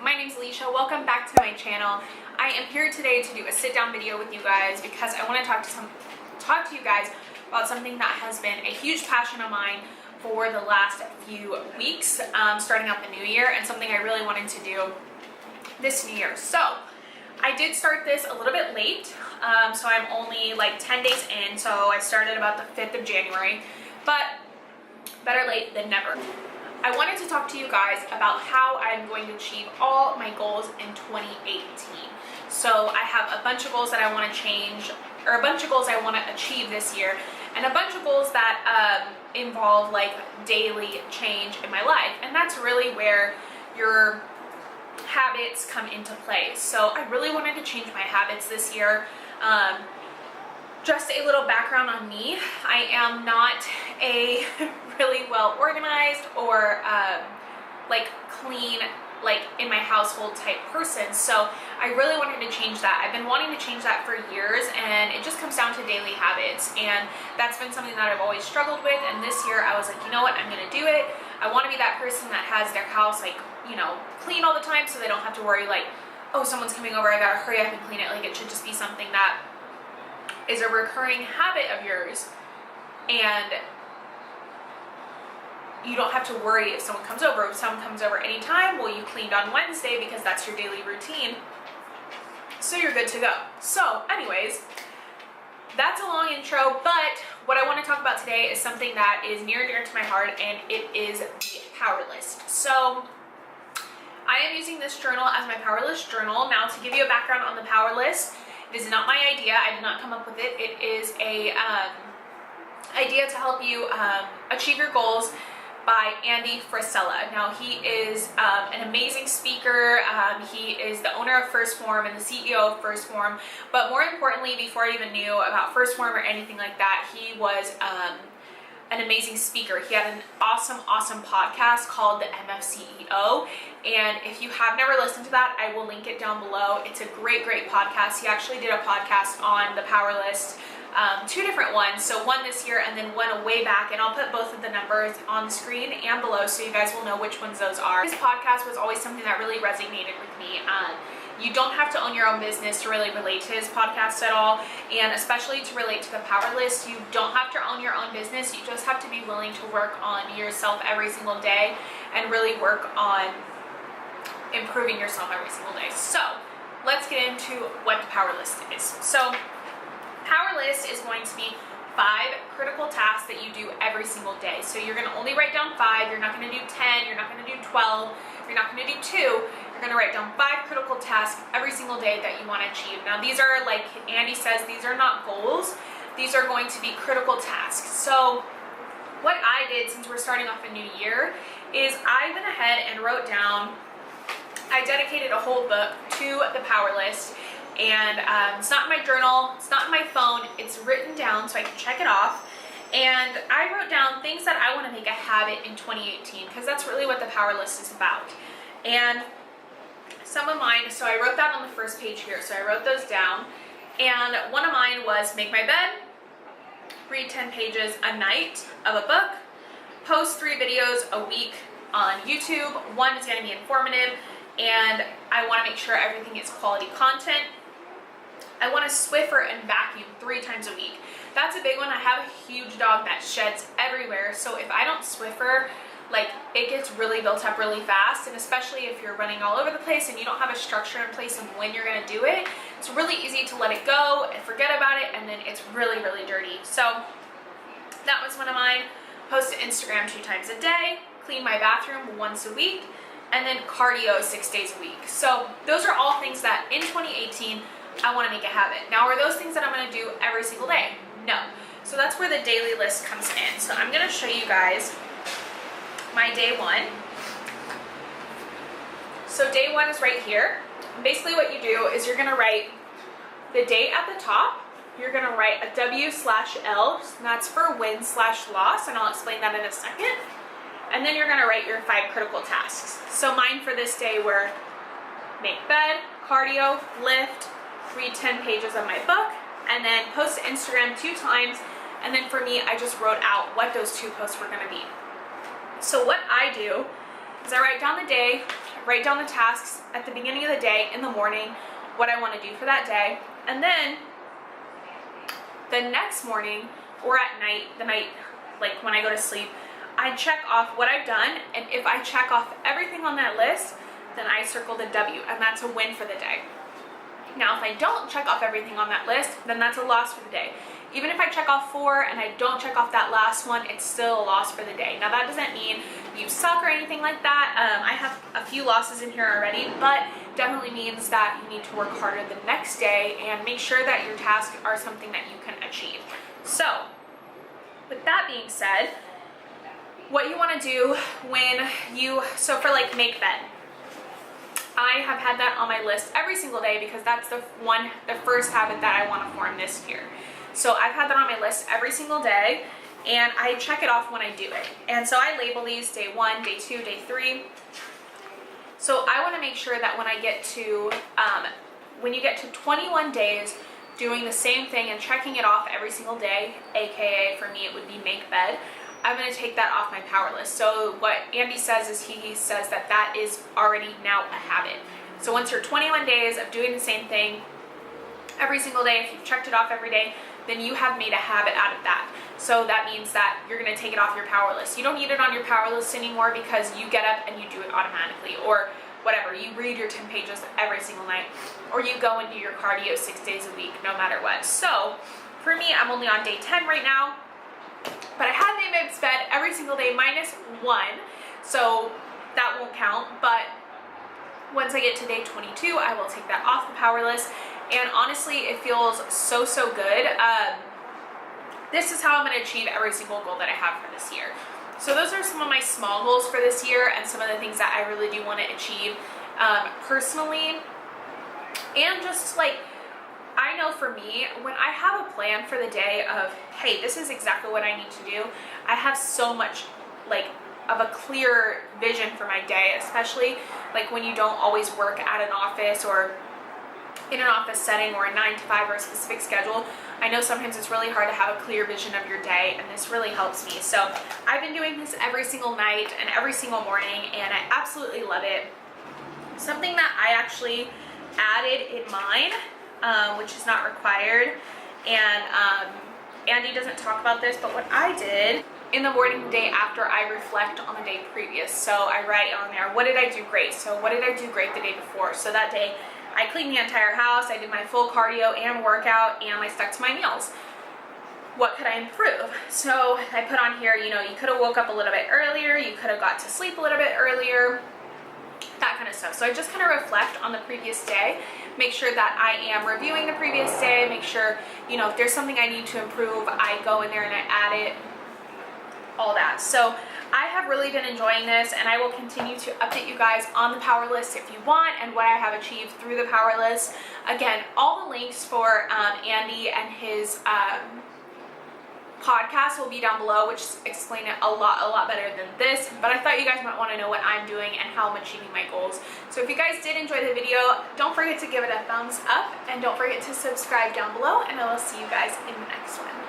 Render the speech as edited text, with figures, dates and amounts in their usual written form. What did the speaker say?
my name's Alicia. Welcome back to my channel. I am here today to do a sit-down video with you guys because I want to talk to you guys about something that has been a huge passion of mine for the last few weeks, starting out the new year, and something I really wanted to do this new year. So I did start this a little bit late, so I'm only like 10 days in, so I started about the 5th of January, but better late than never. I wanted to talk to you guys about how I'm going to achieve all my goals in 2018. So I have a bunch of goals that I want to change, or a bunch of goals I want to achieve this year, and a bunch of goals that involve like daily change in my life. And that's really where your habits come into play. So I really wanted to change my habits this year. Just a little background on me. I am not a really well organized or like clean, like in my household type person. So I really wanted to change that. I've been wanting to change that for years, and it just comes down to daily habits. And that's been something that I've always struggled with. And this year I was like, you know what, I'm gonna do it. I want to be that person that has their house like, you know, clean all the time, so they don't have to worry like, oh, someone's coming over, I gotta hurry up and clean it. Like, it should just be something that is a recurring habit of yours, and you don't have to worry if someone comes over. If someone comes over anytime, well, you cleaned on Wednesday because that's your daily routine, so you're good to go. So anyways, that's a long intro, but what I want to talk about today is something that is near and dear to my heart, and it is the power list. So I am using this journal as my power list journal. Now, to give you a background on the power list, it is not my idea. I did not come up with it. It is a idea to help you achieve your goals by Andy Frisella. Now, he is an amazing speaker. He is the owner of First Form and the CEO of First Form. But more importantly, before I even knew about First Form or anything like that, he was an amazing speaker. He had an awesome podcast called the MFCEO, and if you have never listened to that, I will link it down below. It's a great podcast. He actually did a podcast on the power list, 2 different ones, so one this year and then one way back, and I'll put both of the numbers on the screen and below so you guys will know which ones those are. His podcast was always something that really resonated with me. You don't have to own your own business to really relate to his podcast at all, and especially to relate to the power list. You don't have to own your own business. You just have to be willing to work on yourself every single day and really work on improving yourself every single day. So let's get into what the power list is. So power list is going to be 5 critical tasks that you do every single day. So you're going to only write down 5. You're not going to do 10. You're not going to do 12. You're not going to do 2. You're going to write down 5 critical tasks every single day that you want to achieve. Now, these are, like Andy says, these are not goals. These are going to be critical tasks. So what I did, since we're starting off a new year, is I went ahead and wrote down, I dedicated a whole book to the power list. And it's not in my journal, it's not in my phone, it's written down so I can check it off. And I wrote down things that I want to make a habit in 2018, because that's really what the power list is about. And some of mine, so I wrote that on the first page here, so I wrote those down. And one of mine was make my bed, read 10 pages a night of a book, post 3 videos a week on YouTube. One is going to be informative, and I want to make sure everything is quality content. I want to Swiffer and vacuum 3 times a week. That's a big one. I have a huge dog that sheds everywhere, so if I don't Swiffer, like, it gets really built up really fast, and especially if you're running all over the place and you don't have a structure in place of when you're going to do it, it's really easy to let it go and forget about it, and then it's really dirty. So that was one of mine. Post to Instagram 2 times a day, clean my bathroom once a week, and then cardio 6 days a week. So those are all things that in 2018 I want to make a habit. Now, are those things that I'm going to do every single day? No. So that's where the daily list comes in. So I'm going to show you guys my day 1. So day 1 is right here. Basically what you do is you're going to write the date at the top. You're going to write a W/L, and that's for win/loss, and I'll explain that in a second. And then you're going to write your 5 critical tasks. So mine for this day were make bed, cardio, lift, read 10 pages of my book, and then post to Instagram 2 times. And then for me, I just wrote out what those 2 posts were going to be. So what I do is I write down the day, write down the tasks at the beginning of the day in the morning, what I want to do for that day, and then the next morning or at night, the night like when I go to sleep, I check off what I've done, and if I check off everything on that list, then I circle the W, and that's a win for the day. Now, if I don't check off everything on that list, then that's a loss for the day. Even if I check off 4 and I don't check off that last one, it's still a loss for the day. Now, that doesn't mean you suck or anything like that. I have a few losses in here already, but definitely means that you need to work harder the next day and make sure that your tasks are something that you can achieve. So, with that being said, what you want to do when you, so for like make bed, I have had that on my list every single day because that's the first habit that I want to form this year. So I've had that on my list every single day, and I check it off when I do it. And so I label these day 1, day 2, day 3. So I want to make sure that when I get to, when you get to 21 days doing the same thing and checking it off every single day, aka for me it would be make bed, I'm going to take that off my power list. So what Andy says is he says that that is already now a habit. So once you're 21 days of doing the same thing every single day, if you've checked it off every day, then you have made a habit out of that. So that means that you're going to take it off your power list. You don't need it on your power list anymore because you get up and you do it automatically, or whatever, you read your 10 pages every single night, or you go and do your cardio 6 days a week, no matter what. So for me, I'm only on day 10 right now. But I have made my bed every single day minus 1, so that won't count. But once I get to day 22, I will take that off the power list. And honestly, it feels so good. This is how I'm going to achieve every single goal that I have for this year. So those are some of my small goals for this year and some of the things that I really do want to achieve personally. And just like, I know for me, when I have a plan for the day of, hey, this is exactly what I need to do, I have so much like of a clear vision for my day, especially like when you don't always work at an office or in an office setting or a 9 to 5 or a specific schedule. I know sometimes it's really hard to have a clear vision of your day, and this really helps me. So I've been doing this every single night and every single morning, and I absolutely love it. Something that I actually added in mine, which is not required, and Andy doesn't talk about this, but what I did in the morning the day after, I reflect on the day previous. So I write on there, what did I do great? So what did I do great the day before? So that day I cleaned the entire house, I did my full cardio and workout, and I stuck to my meals. What could I improve? So I put on here, you know, you could have woke up a little bit earlier, you could have got to sleep a little bit earlier, that kind of stuff. So I just kind of reflect on the previous day, make sure that I am reviewing the previous day, make sure, you know, if there's something I need to improve, I go in there and I add it, all that. So I have really been enjoying this, and I will continue to update you guys on the power list if you want, and what I have achieved through the power list. Again, all the links for Andy and his podcast will be down below, which explain it a lot better than this, but I thought you guys might want to know what I'm doing and how I'm achieving my goals. So if you guys did enjoy the video, don't forget to give it a thumbs up, and don't forget to subscribe down below, and I will see you guys in the next one.